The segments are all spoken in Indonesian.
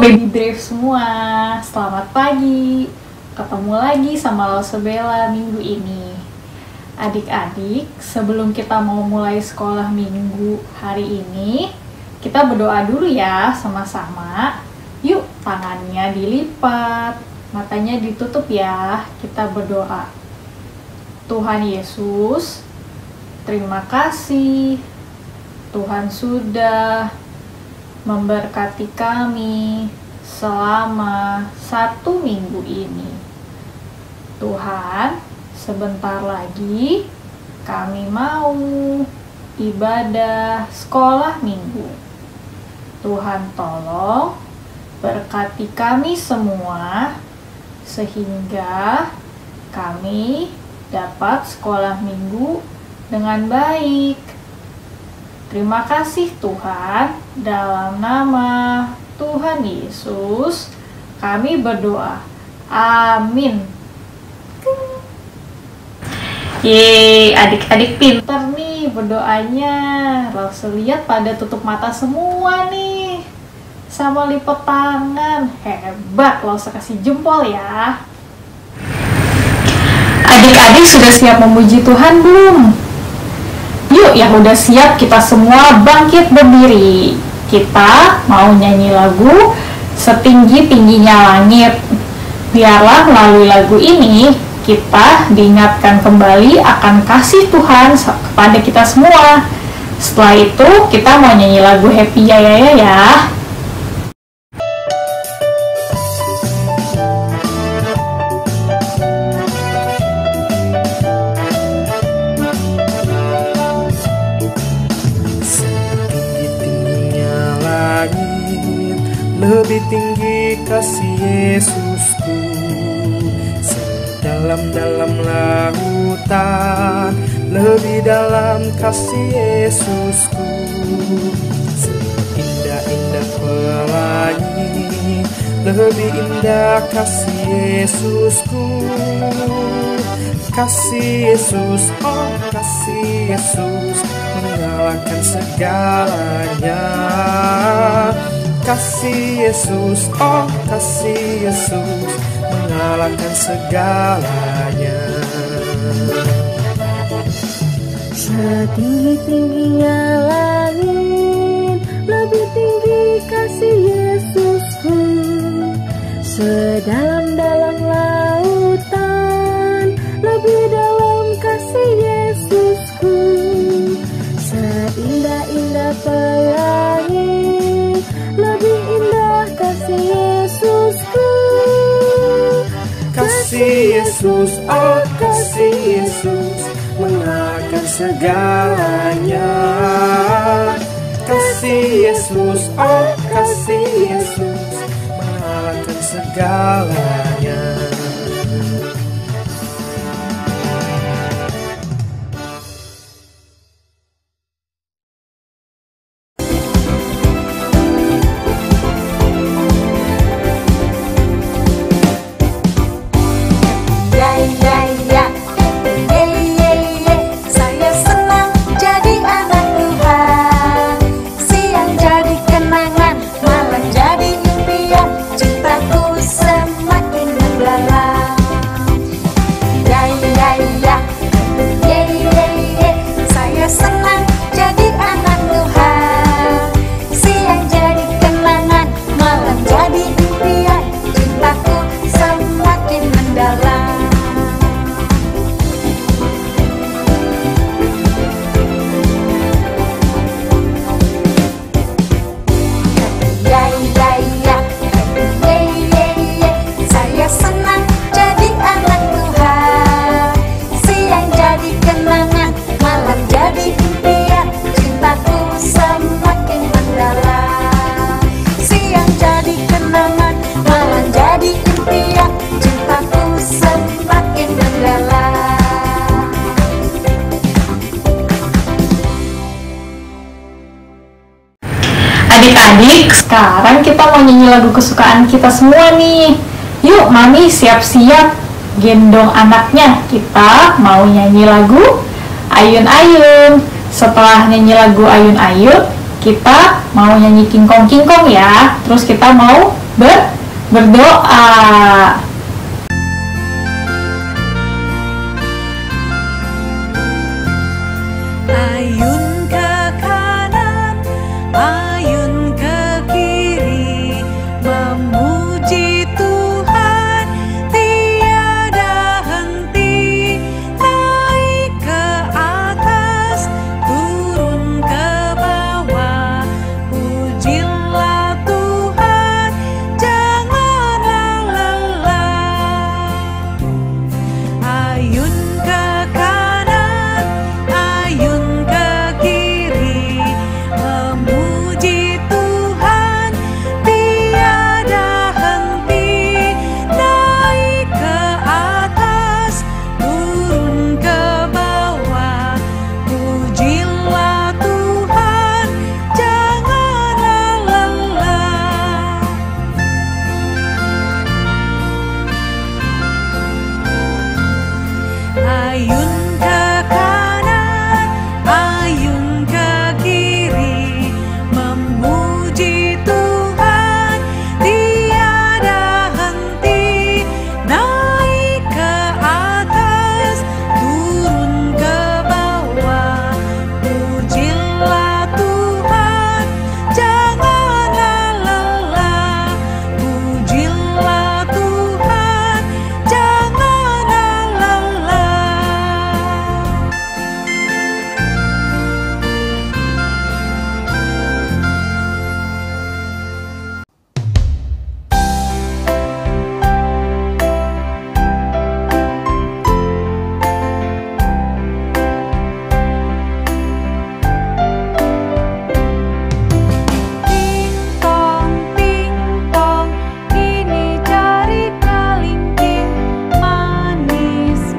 Baby Brave semua, selamat pagi. Ketemu lagi sama Lausebella minggu ini. Adik-adik, sebelum kita mau mulai sekolah minggu hari ini, kita berdoa dulu ya sama-sama. Yuk, tangannya dilipat, matanya ditutup ya. Kita berdoa. Tuhan Yesus, terima kasih. Tuhan sudah memberkati kami selama 1 minggu ini. Tuhan, sebentar lagi kami mau ibadah sekolah minggu. Tuhan tolong berkati kami semua sehingga kami dapat sekolah minggu dengan baik. Terima kasih Tuhan, dalam nama Tuhan Yesus kami berdoa. Amin. Yeay, adik-adik pinter nih berdoanya. Langsung lihat pada tutup mata semua nih, sama lipat tangan. Hebat, langsung kasih jempol ya. Adik-adik sudah siap memuji Tuhan belum? Yuk, yang udah siap, kita semua bangkit berdiri. Kita mau nyanyi lagu Setinggi-tingginya Langit. Biarlah melalui lagu ini kita diingatkan kembali akan kasih Tuhan kepada kita semua. Setelah itu kita mau nyanyi lagu Happy Ya Ya Ya ya. Lebih tinggi kasih Yesusku, sedalam-dalam lautan. Lebih dalam kasih Yesusku, seindah-indah pelangi. Lebih indah kasih Yesusku. Kasih Yesus, oh kasih Yesus, mengalahkan segalanya. Kasih Yesus, oh kasih Yesus, mengalahkan segalanya. Setinggi-tingginya langit, lebih tinggi kasih Yesusku. Sedalam-dalam lautan, lebih dalam kasih Yesusku. Seindah-indah pelangi, lebih indah kasih Yesusku. Kasih Yesus, oh kasih Yesus, mengalahkan segalanya. Kasih Yesus, oh kasih Yesus, mengalahkan segalanya. Adik-adik, sekarang kita mau nyanyi lagu kesukaan kita semua nih. Yuk, Mami siap-siap gendong anaknya. Kita mau nyanyi lagu Ayun-Ayun. Setelah nyanyi lagu Ayun-Ayun, kita mau nyanyi kingkong-kingkong ya. Terus kita mau berdoa. Ayun ke kanan, ayun ke kiri, memuji Tuhan tiada henti. Naik ke atas, turun ke bawah, pujilah Tuhan, janganlah lelah. Ayun ke kanan, ayun ke kiri, memuji Tuhan tiada henti. Naik ke atas, turun ke bawah, pujilah Tuhan, janganlah lelah. Ayun ke kanan, ayun ke kiri, memuji Tuhan tiada henti. Naik ke atas, turun ke bawah, pujilah Tuhan, janganlah lelah. Pujilah Tuhan, janganlah lelah. Ting-tong, ting-tong, ini jari kelingking. Manis-manis,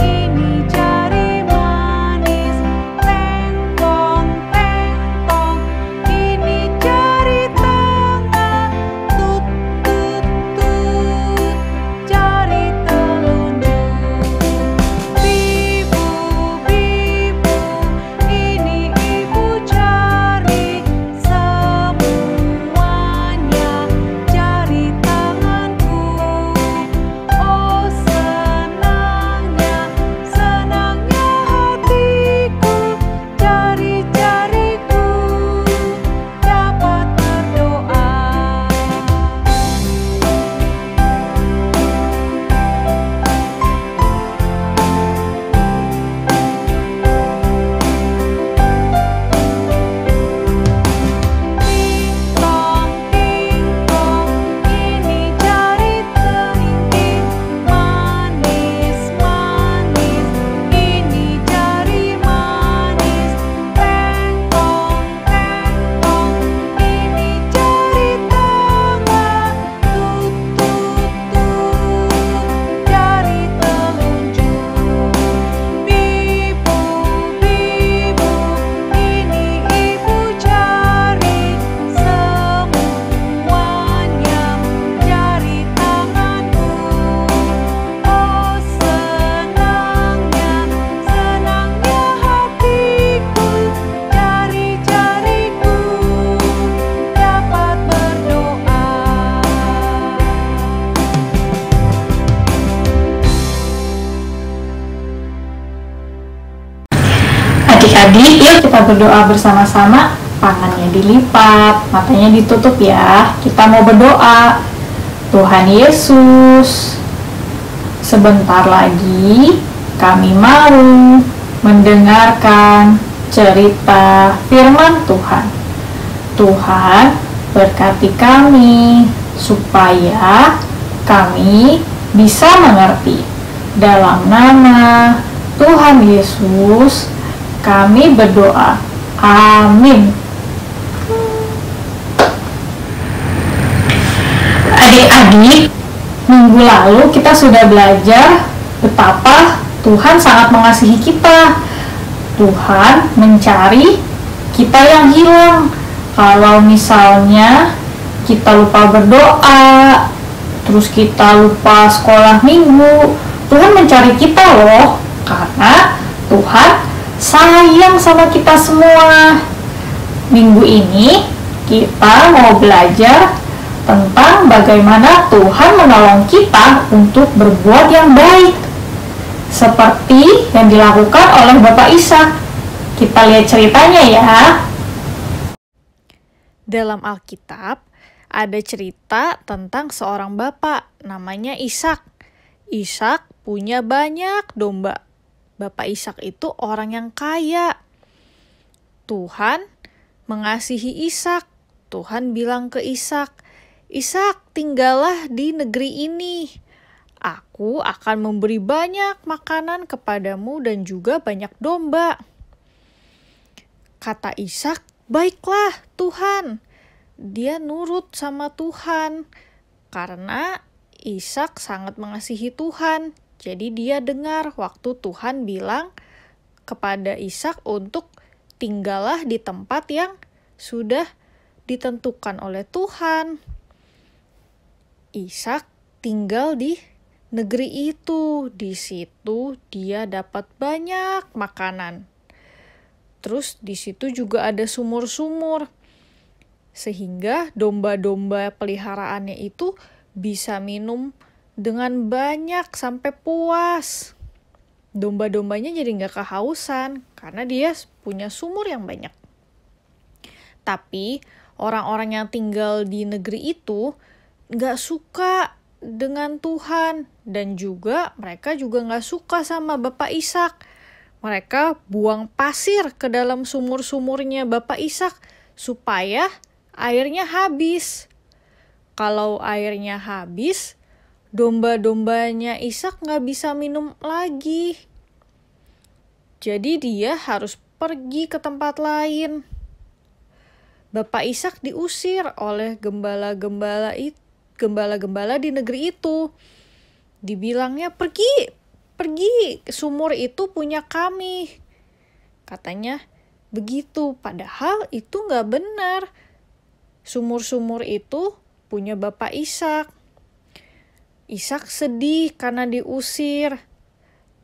ini jari manis. Tengtong, tengtong, ini jari tengah. Tut-tut-tut, jari telunjuk. Bibu-bibu, ini ibu jari. Semuanya jari tanganku. Oh senangnya, senangnya hatiku. Jari-jariku dapat berdoa. Ting-tong, ting-tong, ini jari kelingking. Manis-manis, ini jari manis. Tengtong, tengtong, ini jari tengah. Tut-tut-tut, jari telunjuk. Bibu-bibu, ini ibu jari. Semuanya jari tanganku. Oh senangnya, senangnya hatiku. Jari-jariku dapat berdoa. Adik-adik, yuk kita berdoa bersama-sama. Tangannya dilipat, matanya ditutup ya. Kita mau berdoa. Tuhan Yesus, sebentar lagi kami mau mendengarkan cerita firman Tuhan. Tuhan, berkati kami supaya kami bisa mengerti. Dalam nama Tuhan Yesus, kami berdoa. Amin. Adik-adik, minggu lalu kita sudah belajar betapa Tuhan sangat mengasihi kita. Tuhan mencari kita yang hilang. Kalau misalnya kita lupa berdoa, terus kita lupa sekolah minggu, Tuhan mencari kita loh. Karena Tuhan sayang sama kita semua. Minggu ini kita mau belajar tentang bagaimana Tuhan menolong kita untuk berbuat yang baik, seperti yang dilakukan oleh Bapak Ishak. Kita lihat ceritanya ya. Dalam Alkitab ada cerita tentang seorang bapak namanya Ishak. Ishak punya banyak domba. Bapak Ishak itu orang yang kaya. Tuhan mengasihi Ishak. Tuhan bilang ke Ishak, "Ishak, tinggallah di negeri ini. Aku akan memberi banyak makanan kepadamu dan juga banyak domba." Kata Ishak, "Baiklah Tuhan." Dia nurut sama Tuhan karena Ishak sangat mengasihi Tuhan. Jadi dia dengar waktu Tuhan bilang kepada Ishak untuk tinggallah di tempat yang sudah ditentukan oleh Tuhan. Ishak tinggal di negeri itu. Di situ dia dapat banyak makanan. Terus di situ juga ada sumur-sumur. Sehingga domba-domba peliharaannya itu bisa minum dengan banyak sampai puas. Domba-dombanya jadi nggak kehausan karena dia punya sumur yang banyak. Tapi orang-orang yang tinggal di negeri itu nggak suka dengan Tuhan. Dan juga mereka juga nggak suka sama Bapak Ishak. Mereka buang pasir ke dalam sumur-sumurnya Bapak Ishak supaya airnya habis. Kalau airnya habis, domba-dombanya Ishak nggak bisa minum lagi. Jadi dia harus pergi ke tempat lain. Bapak Ishak diusir oleh gembala-gembala di negeri itu. Dibilangnya, pergi, sumur itu punya kami. Katanya begitu, padahal itu nggak benar. Sumur-sumur itu punya Bapak Ishak. Ishak sedih karena diusir,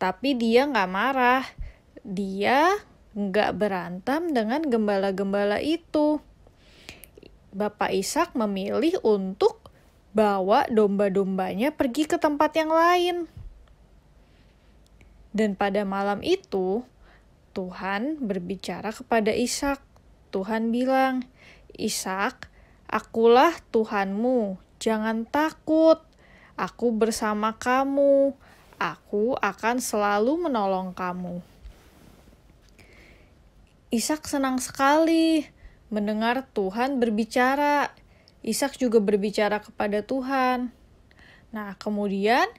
tapi dia nggak marah. Dia nggak berantem dengan gembala-gembala itu. Bapak Ishak memilih untuk bawa domba-dombanya pergi ke tempat yang lain. Dan pada malam itu, Tuhan berbicara kepada Ishak. Tuhan bilang, "Ishak, akulah Tuhanmu, jangan takut. Aku bersama kamu. Aku akan selalu menolong kamu." Ishak senang sekali mendengar Tuhan berbicara. Ishak juga berbicara kepada Tuhan. Nah, kemudian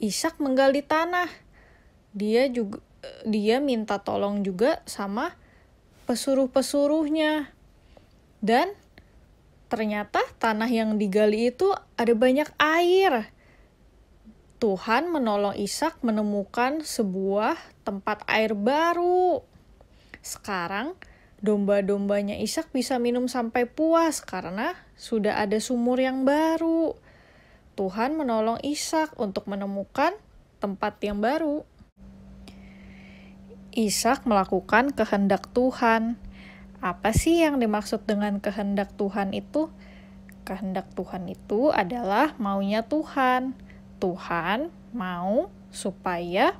Ishak menggali tanah. Dia minta tolong juga sama pesuruh-pesuruhnya. Dan ternyata tanah yang digali itu ada banyak air. Tuhan menolong Ishak menemukan sebuah tempat air baru. Sekarang domba-dombanya Ishak bisa minum sampai puas karena sudah ada sumur yang baru. Tuhan menolong Ishak untuk menemukan tempat yang baru. Ishak melakukan kehendak Tuhan. Apa sih yang dimaksud dengan kehendak Tuhan itu? Kehendak Tuhan itu adalah maunya Tuhan. Tuhan mau supaya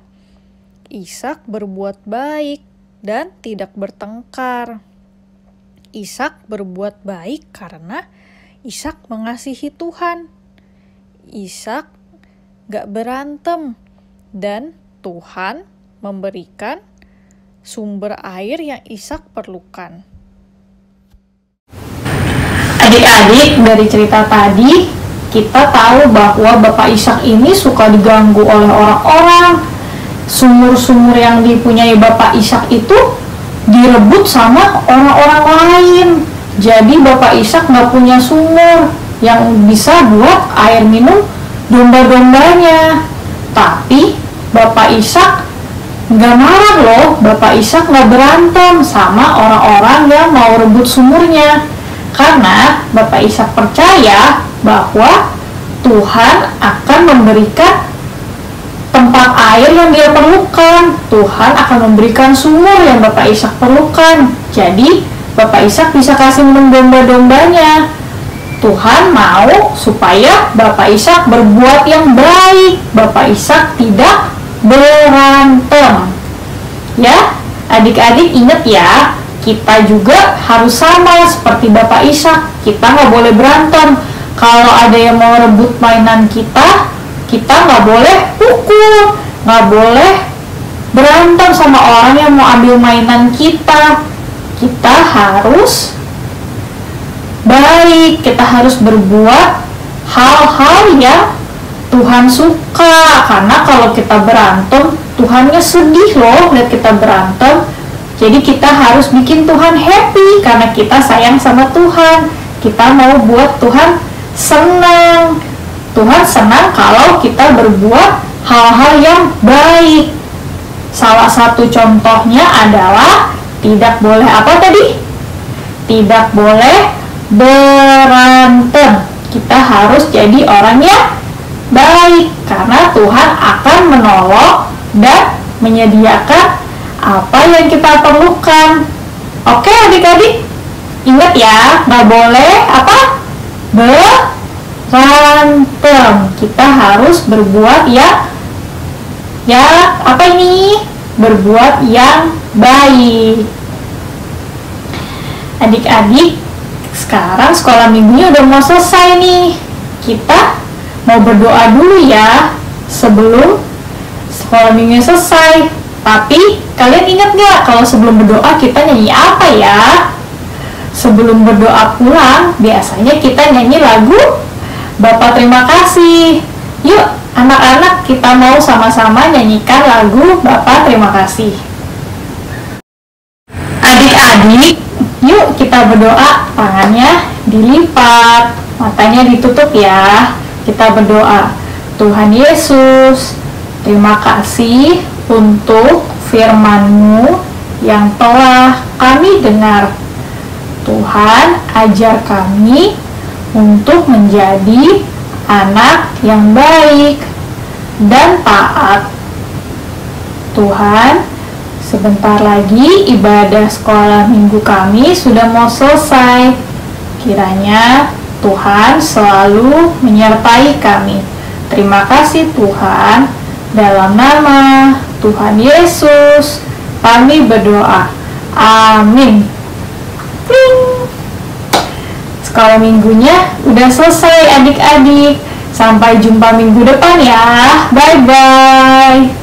Ishak berbuat baik dan tidak bertengkar. Ishak berbuat baik karena Ishak mengasihi Tuhan. Ishak gak berantem dan Tuhan memberikan sumber air yang Ishak perlukan. Adik-adik, dari cerita tadi kita tahu bahwa Bapak Ishak ini suka diganggu oleh orang-orang. Sumur-sumur yang dipunyai Bapak Ishak itu direbut sama orang-orang lain. Jadi Bapak Ishak nggak punya sumur yang bisa buat air minum domba-dombanya. Tapi Bapak Ishak nggak marah loh. Bapak Ishak nggak berantem sama orang-orang yang mau rebut sumurnya. Karena Bapak Ishak percaya bahwa Tuhan akan memberikan tempat air yang dia perlukan. Tuhan akan memberikan sumur yang Bapak Ishak perlukan. Jadi Bapak Ishak bisa kasih minum domba-dombanya. Tuhan mau supaya Bapak Ishak berbuat yang baik. Bapak Ishak tidak berantem. Ya, adik-adik ingat ya, kita juga harus sama seperti Bapak Ishak. Kita nggak boleh berantem. Kalau ada yang mau rebut mainan kita nggak boleh pukul, nggak boleh berantem sama orang yang mau ambil mainan kita. Kita harus baik, kita harus berbuat hal-hal yang Tuhan suka. Karena kalau kita berantem, Tuhannya sedih loh lihat kita berantem. Jadi kita harus bikin Tuhan happy karena kita sayang sama Tuhan. Kita mau buat Tuhan senang. Tuhan senang kalau kita berbuat hal-hal yang baik. Salah satu contohnya adalah tidak boleh apa tadi? Tidak boleh berantem. Kita harus jadi orang yang baik karena Tuhan akan menolong dan menyediakan apa yang kita perlukan. Oke adik-adik, ingat ya, nggak boleh apa? Berantem. Kita harus berbuat ya apa ini? Berbuat yang baik. Adik-adik, sekarang sekolah minggunya udah mau selesai nih. Kita mau berdoa dulu ya sebelum sekolah minggunya selesai. Tapi kalian ingat gak kalau sebelum berdoa kita nyanyi apa ya? Sebelum berdoa pulang biasanya kita nyanyi lagu Bapa Terima Kasih. Yuk anak-anak, kita mau sama-sama nyanyikan lagu Bapa Terima Kasih. Adik-adik, yuk kita berdoa. Tangannya dilipat, matanya ditutup ya. Kita berdoa. Tuhan Yesus, terima kasih untuk firman-Mu yang telah kami dengar. Tuhan, ajar kami untuk menjadi anak yang baik dan taat. Tuhan, sebentar lagi ibadah sekolah minggu kami sudah mau selesai. Kiranya Tuhan selalu menyertai kami. Terima kasih Tuhan. Dalam nama Tuhan Yesus kami berdoa. Amin. Pling. Sekolah minggunya udah selesai adik-adik. Sampai jumpa minggu depan ya. Bye-bye.